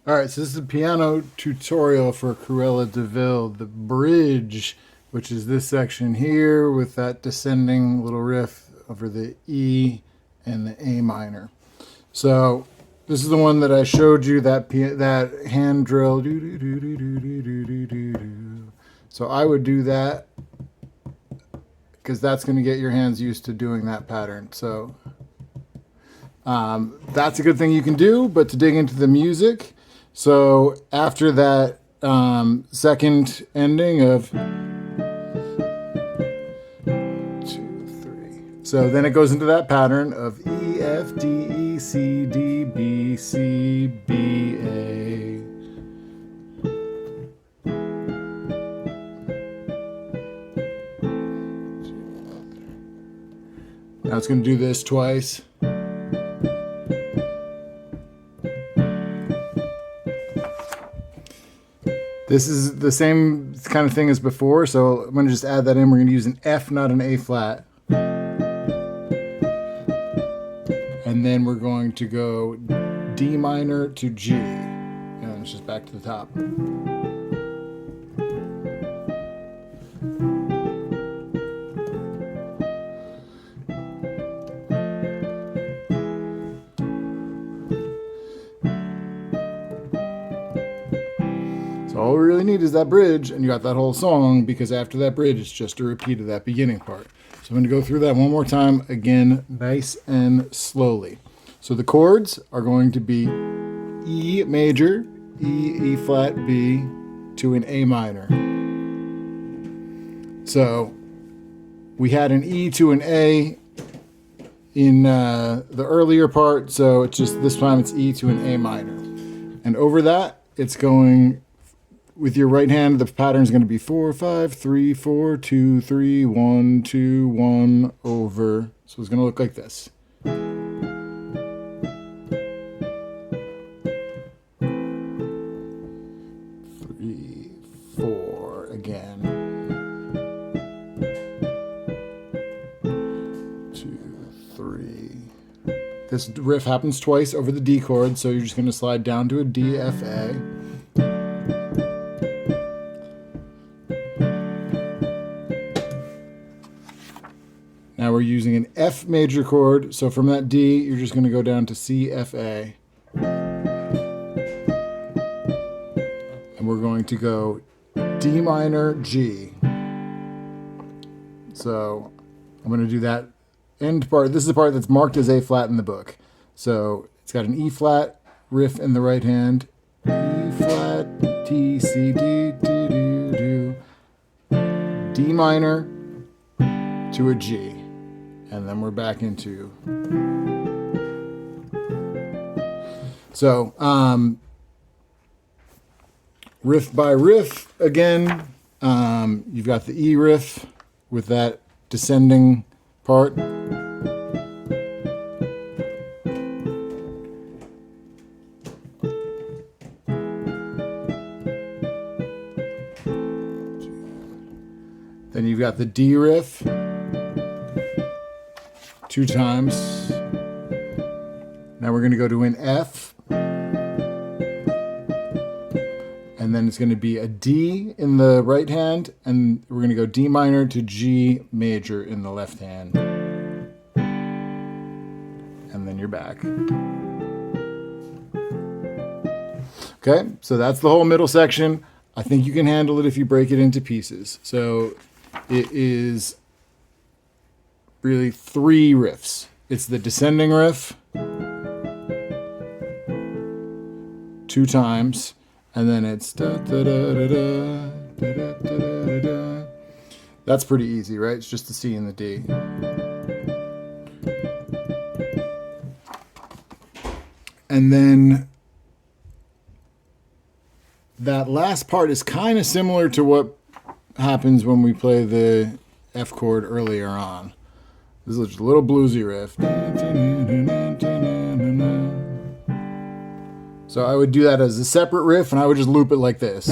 All right, so this is a piano tutorial for Cruella De Vil. The bridge, which is this section here with that descending little riff over the E and the A minor. So this is the one that I showed you, that hand drill. So I would do that because that's going to get your hands used to doing that pattern. So that's a good thing you can do, but to dig into the music, so after that second ending of 2, 3, so then it goes into that pattern of E, F, D, E, C, D, B, C, B, A. Now it's going to do this twice. This is the same kind of thing as before, so I'm going to just add that in. We're going to use an F, not an A flat. And then we're going to go D minor to G. And it's just back to the top. So all we really need is that bridge, and you got that whole song, because after that bridge, it's just a repeat of that beginning part. So I'm going to go through that one more time, again, nice and slowly. So the chords are going to be E major, E, E flat, B, to an A minor. So we had an E to an A in the earlier part, so it's just this time it's E to an A minor. And over that, it's going... With your right hand, the pattern is going to be 4, 5, 3, 4, 2, 3, 1, 2, 1, over. So it's going to look like this. 3, 4 again. 2, 3. This riff happens twice over the D chord, so you're just going to slide down to a D, F, A. Now we're using an F major chord, so from that D, you're just going to go down to C, F, A. And we're going to go D minor, G. So I'm going to do that end part. This is the part that's marked as A flat in the book. So it's got an E flat riff in the right hand, E flat, T, C, D, D, do, do, D minor to a G. And then we're back into... So, riff by riff again. You've got the E riff with that descending part. Then you've got the D riff. 2 times. Now we're going to go to an F. And then it's going to be a D in the right hand. And we're going to go D minor to G major in the left hand. And then you're back. Okay, so that's the whole middle section. I think you can handle it if you break it into pieces. So it is... really 3 riffs. It's the descending riff 2 times, and then it's da da da da da da da da da. That's pretty easy, right? It's just the C and the D. And then that last part is kind of similar to what happens when we play the F chord earlier on. This is just a little bluesy riff. So I would do that as a separate riff, and I would just loop it like this.